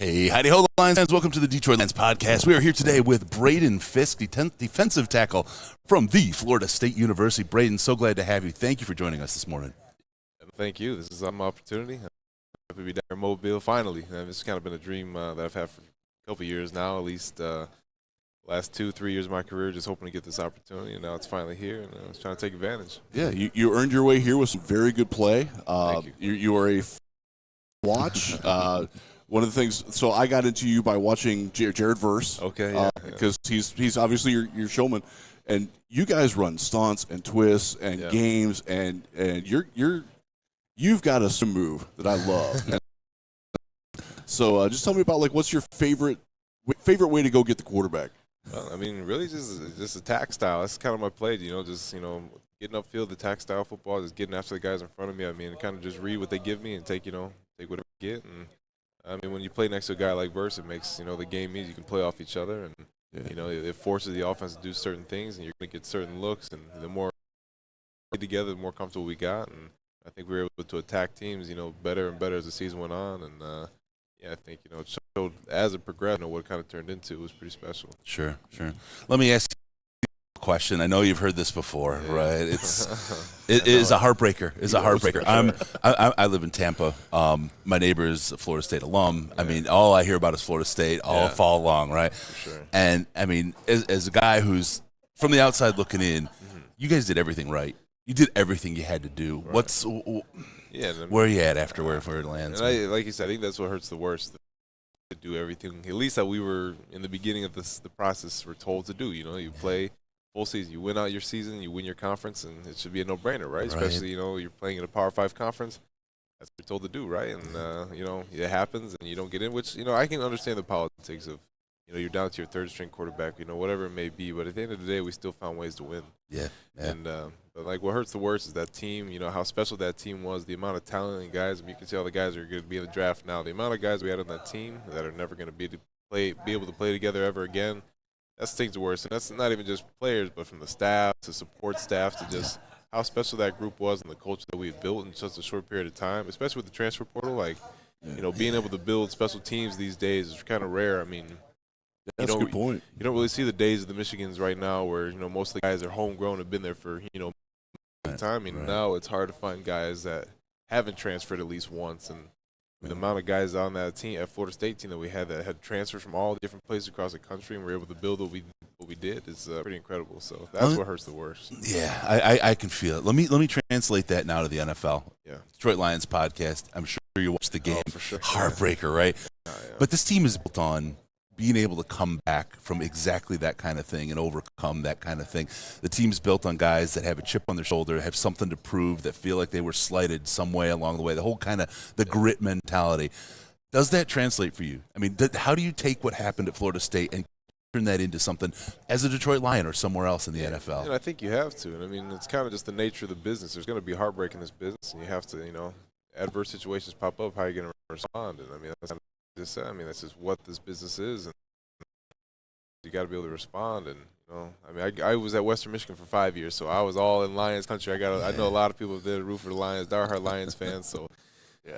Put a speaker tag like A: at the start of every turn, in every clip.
A: Hey, howdy ho, Lions fans. Welcome to the Detroit Lions podcast. We are here today with Braden Fisk, the 10th defensive tackle from the Florida State University. Braden, so glad to have you. Thank you for joining us this morning.
B: Thank you. This is my opportunity. I'm happy to be down here in Mobile finally. This has kind of been a dream that I've had for a couple of years now, at least last 2-3 years of my career, just hoping to get this opportunity, and now it's finally here, and I was trying to take advantage.
C: Yeah, you earned your way here with some very good play.
B: Thank you.
C: You are a watch. One of the things, so I got into you by watching Jared Verse.
B: Okay, yeah.
C: Because he's obviously your showman, and you guys run stunts and twists and games, and you've got a move that I love. So just tell me about what's your favorite way to go get the quarterback?
B: Well, I mean, really just attack style. That's kind of my play, just getting upfield, attack style football, just getting after the guys in front of me. I mean, kind of just read what they give me and take whatever I get. And I mean, when you play next to a guy like Verse, it makes the game easy. You can play off each other, and it forces the offense to do certain things, and you're going to get certain looks. And the more we play together, the more comfortable we got. And I think we were able to attack teams, better and better as the season went on. And I think it showed as it progressed, what it kind of turned into. It was pretty special.
A: Sure. Let me ask you a question. I know you've heard this before, right? It is a heartbreaker. I live in Tampa. My neighbor is a Florida State alum. I mean, all I hear about is Florida State all fall long, right?
B: For sure.
A: And I mean, as a guy who's from the outside looking in, you guys did everything right. You did everything you had to do.
B: Right.
A: Where are you at after where it lands?
B: And like you said, I think that's what hurts the worst. To do everything, at least that we were in the beginning of the process, we're told to do. You play full season, you win out your season, you win your conference, and it should be a no-brainer, right? Especially you're playing in a Power 5 conference. That's what you're told to do, right? And it happens, and you don't get in. Which I can understand the politics of you're down to your third string quarterback, whatever it may be. But at the end of the day, we still found ways to win.
A: Yeah.
B: And but what hurts the worst is that team. How special that team was. The amount of talent and guys. You can see all the guys are going to be in the draft now. The amount of guys we had on that team that are never going to be able to play together ever again. That stings the worst. And that's not even just players, but from the staff to support staff to just how special that group was and the culture that we had built in such a short period of time. Especially with the transfer portal, being able to build special teams these days is kind of rare. I mean.
C: That's a good point.
B: You don't really see the days of the Michigans right now where, most of the guys are homegrown and been there for, time. I mean, now it's hard to find guys that haven't transferred at least once. And the amount of guys on that team, at Florida State team that we had that had transferred from all different places across the country and were able to build what we did is pretty incredible. So that's what hurts the worst.
A: Yeah, I can feel it. Let me translate that now to the NFL.
B: Yeah.
A: Detroit Lions podcast. I'm sure you watched the game.
B: Oh, for sure.
A: Heartbreaker, right?
B: Yeah.
A: But this team is built on being able to come back from exactly that kind of thing and overcome that kind of thing. The team's built on guys that have a chip on their shoulder, have something to prove, that feel like they were slighted some way along the way, the whole kind of the grit mentality. Does that translate for you? I mean, how do you take what happened at Florida State and turn that into something as a Detroit Lion or somewhere else in the NFL?
B: And I think you have to. And I mean, it's kind of just the nature of the business. There's going to be heartbreak in this business, and you have to, adverse situations pop up, how are you going to respond? And I mean, that's just what this business is, and you got to be able to respond. And I was at Western Michigan for 5 years, so I was all in Lions country. I know a lot of people that root for the Lions, diehard Lions fans. So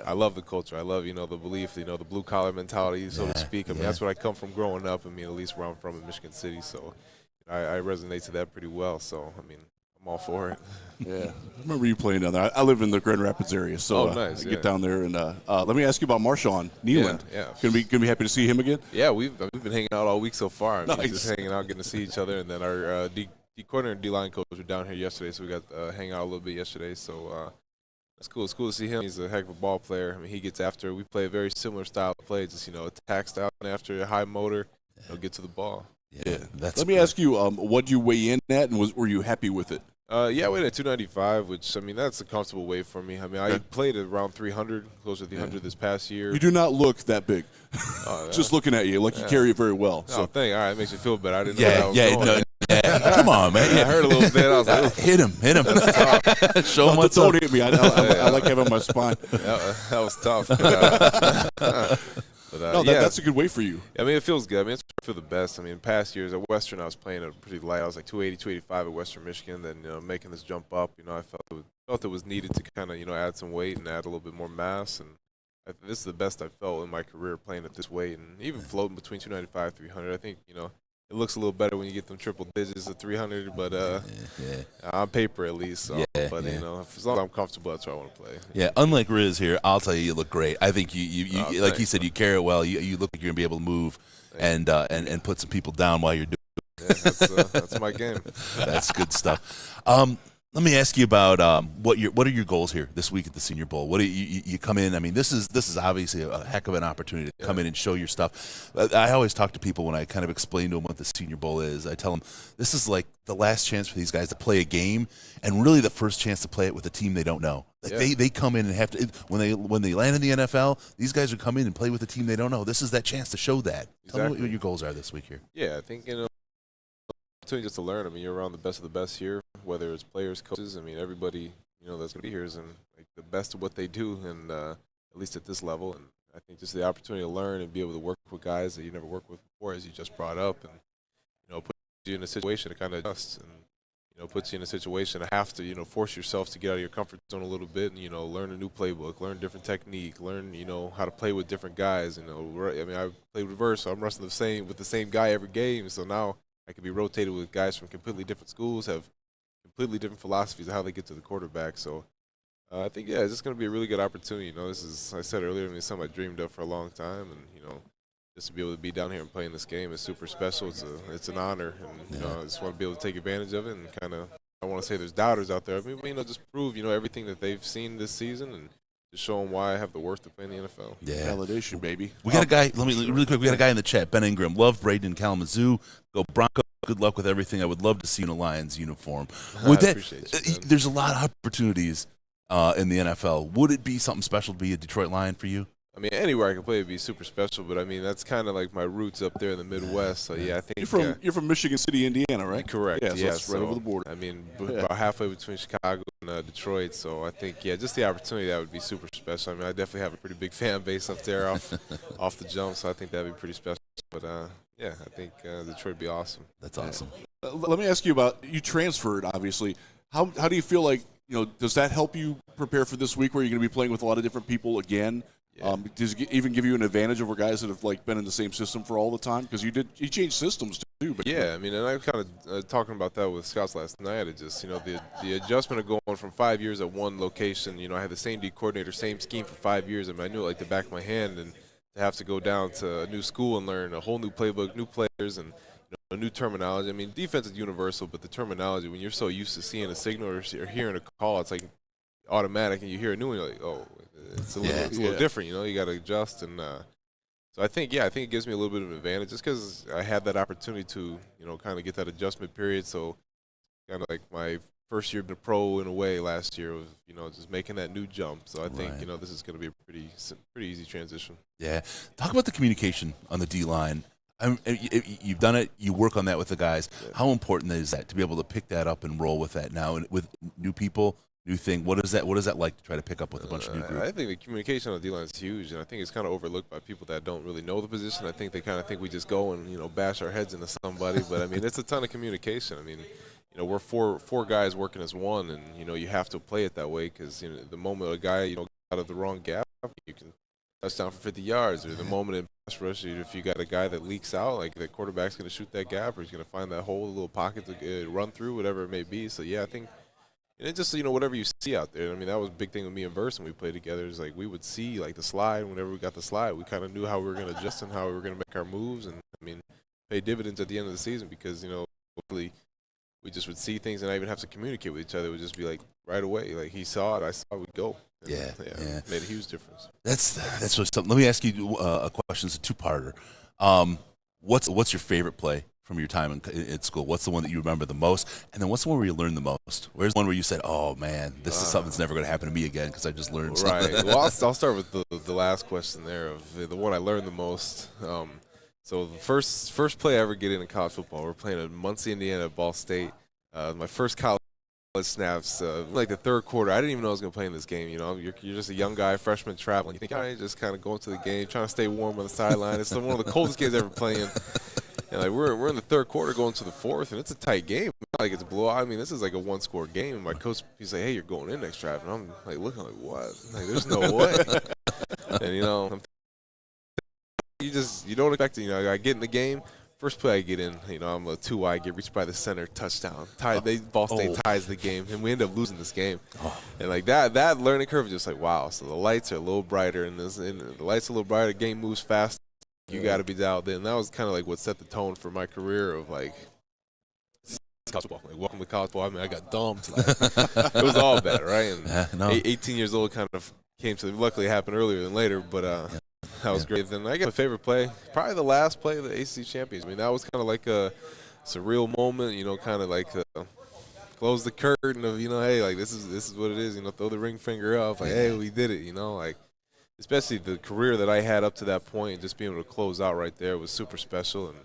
B: I love the culture. I love the belief, the blue collar mentality, so to speak. I mean, that's what I come from growing up. I mean, at least where I'm from in Michigan City. So I resonate to that pretty well. So I mean, I'm all for it.
C: Yeah, I remember you playing down there. I live in the Grand Rapids area, so
B: nice.
C: I get down there. And let me ask you about Marshawn Nealand.
B: Yeah.
C: Gonna be happy to see him again.
B: Yeah, we've been hanging out all week so far.
C: Nice.
B: Just hanging out, getting to see each other, and then our D corner and D line coach were down here yesterday, so we got hang out a little bit yesterday. So it's cool. It's cool to see him. He's a heck of a ball player. I mean, he gets after. We play a very similar style of play, just attack style, and after a high motor, get to the ball.
A: Yeah,
C: Let me ask you, what did you weigh in at, and were you happy with it?
B: I weighed at 295, which, I mean, that's a comfortable weight for me. I mean, I played at around 300, closer to 300 this past year.
C: You do not look that big. Just looking at you, you carry it very well.
B: So thank. All right, it makes me feel better. I didn't know how I was going.
A: Come on, man.
B: I heard a little bit. I was like,
A: hit him. Show him what's
C: don't
A: up.
C: hit me. I like having my spine.
B: That was tough. That's
C: a good weight for you.
B: I mean, it feels good. I mean, it's for the best. I mean, in past years at Western, I was playing at pretty light. I was like 280, 285 at Western Michigan. Then, making this jump up, I felt it was needed to kind of, add some weight and add a little bit more mass. And this is the best I've felt in my career playing at this weight, and even floating between 295, 300. I think it looks a little better when you get them triple digits at 300, but on paper at least. So, but as long as I'm comfortable, that's where I want to play.
A: Yeah, unlike Riz here, I'll tell you look great. I think you like you said, you carry it well. You look like you're gonna be able to move and put some people down while you're doing.
B: Yeah, that's my game.
A: That's good stuff. Let me ask you about what are your goals here this week at the Senior Bowl? What do you come in? I mean, this is obviously a heck of an opportunity to come in and show your stuff. I always talk to people when I kind of explain to them what the Senior Bowl is. I tell them this is like the last chance for these guys to play a game, and really the first chance to play it with a team they don't know. Like they come in and have to when they land in the NFL. These guys would come in and play with a team they don't know. This is that chance to show that.
B: Exactly.
A: Tell me what your goals are this week here.
B: Yeah, I think opportunity just to learn. I mean, you're around the best of the best here, whether it's players, coaches. I mean, everybody that's going to be here is in like the best of what they do, and at least at this level. And I think just the opportunity to learn and be able to work with guys that you never worked with before, as you just brought up, and put you in a situation to kind of adjust, and puts you in a situation to have to force yourself to get out of your comfort zone a little bit, and learn a new playbook, learn different technique, learn how to play with different guys. I mean, I played reverse, so I'm wrestling with the same guy every game, so now I could be rotated with guys from completely different schools, have completely different philosophies of how they get to the quarterback. So I think, it's just going to be a really good opportunity. This is, I said earlier, something I dreamed of for a long time. And, just to be able to be down here and playing this game is super special. It's an honor. And, I just want to be able to take advantage of it. And kind of, I want to say there's doubters out there. I mean, just prove, everything that they've seen this season and just show them why I have the worth to play in the NFL.
C: Yeah. Validation, baby.
A: We got a guy, really quick, we got a guy in the chat, Ben Ingram. Love Braden in Kalamazoo. Go Broncos. Good luck with everything. I would love to see you in a Lions uniform.
B: Appreciate you,
A: there's a lot of opportunities in the NFL. Would it be something special to be a Detroit Lion for you?
B: I mean, anywhere I can play would be super special, but I mean that's kind of like my roots up there in the Midwest. So I think
C: you're from Michigan City, Indiana, right?
B: Correct.
C: Yeah, so that's right over the border.
B: I mean, about halfway between Chicago and Detroit. So I think just the opportunity that would be super special. I mean, I definitely have a pretty big fan base up there off the jump, so I think that'd be pretty special. But I think Detroit would be awesome.
A: That's awesome.
C: Let me ask you about you transferred, obviously. How do you feel like does that help you prepare for this week where you're going to be playing with a lot of different people again? Yeah. Does it even give you an advantage over guys that have been in the same system for all the time? Because you changed systems too. But
B: I mean, and I was kind of talking about that with Scouts last night. It just the adjustment of going from 5 years at one location. I had the same D coordinator, same scheme for 5 years. I mean, I knew it like the back of my hand, and to have to go down to a new school and learn a whole new playbook, new players, and a new terminology. I mean, defense is universal, but the terminology, when you're so used to seeing a signal or hearing a call, it's like automatic, and you hear a new one, you're like, oh. It's a little different, you got to adjust. And so I think it gives me a little bit of an advantage just because I had that opportunity to, kind of get that adjustment period. So kind of like my first year being a pro in a way last year was, just making that new jump. So I think, this is going to be a pretty easy transition. Yeah.
A: Talk about the communication on the D-line. You've done it. You work on that with the guys. Yeah. How important is that to be able to pick that up and roll with that now and with new people? New thing. What is that like to try to pick up with a bunch of new groups?
B: I think the communication on the D-line is huge, and I think it's kind of overlooked by people that don't really know the position. I think they kind of think we just go and bash our heads into somebody, but I mean it's a ton of communication. I mean, we're four guys working as one, and you have to play it that way because the moment a guy out of the wrong gap, you can touchdown for 50 yards, or the moment in pass rush, if you got a guy that leaks out, like the quarterback's going to shoot that gap, or he's going to find that hole, little pocket to run through, whatever it may be. So I think. And it just, whatever you see out there. I mean, that was a big thing with me and Verse when we played together. Is like we would see, like, the slide. Whenever we got the slide, we kind of knew how we were going to adjust and how we were going to make our moves. And, I mean, pay dividends at the end of the season because, hopefully we just would see things and not even have to communicate with each other. It would just be, like, right away. Like, he saw it, I saw it, we'd go. And,
A: yeah.
B: Made a huge difference.
A: That's really something. Let me ask you a question. It's a two-parter. What's your favorite play from your time at school? What's the one that you remember the most? And then what's the one where you learned the most? Where's the one where you said, oh, man, this is something that's never going to happen to me again because I just learned something?
B: Right. Well, I'll start with the last question there of the one I learned the most. So the first play I ever get in college football, we're playing at Muncie, Indiana at Ball State. My first college snaps, like the third quarter. I didn't even know I was going to play in this game. You're just a young guy, freshman, traveling. You think, all right, just kind of going to the game, trying to stay warm on the sideline. It's one of the coldest games ever playing. And like we're in the third quarter going to the fourth, and it's a tight game. It's not like it's a blowout. I mean, this is like a one-score game. And my coach, he's like, hey, you're going in next drive. And I'm like looking like, what? Like, there's no way. And you don't expect it. I get in the game. First play I get in, I'm a 2 wide, get reached by the center, touchdown. Ball State ties the game, and we end up losing this game. And like that learning curve is just like, wow. So the lights are a little brighter, and the lights are a little brighter. Game moves fast. You got to be dialed in. That was kind of like what set the tone for my career of like college football. Like, welcome to college football. I mean, I got dumped. Like, it was all bad, right? And 18 years old kind of came to. Luckily, it happened earlier than later, but. That was great. Then I got a favorite play, probably the last play of the ACC Champions. I mean, that was kind of like a surreal moment, kind of like close the curtain of, hey, like this is what it is, throw the ring finger up, like, hey, we did it, like, especially the career that I had up to that point, and just being able to close out right there was super special. And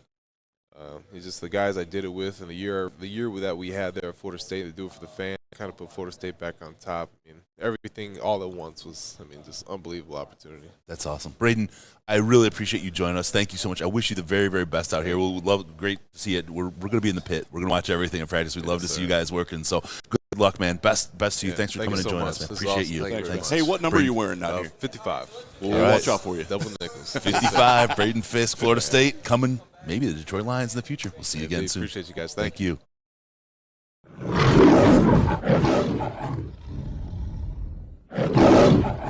B: it's just the guys I did it with, and the year that we had there at Florida State to do it for the fans, kind of put Florida State back on top. I mean, everything all at once was, just unbelievable opportunity.
A: That's awesome. Braden, I really appreciate you joining us. Thank you so much. I wish you the very, very best out here. We'll love, great to see it. We're going to be in the pit. We're going to watch everything in practice. We'd love to see you guys working. So good luck, man. Best to you. Thanks for coming and joining us, man. Appreciate
B: awesome.
A: you.
B: Thanks.
C: Hey, what number are you wearing out here?
B: 55.
C: We'll watch out for you.
B: Double nickels.
A: 55, Braden Fisk, Florida State, coming maybe the Detroit Lions in the future. We'll see you again soon.
B: Appreciate you guys.
A: Thank you.
D: Thank you.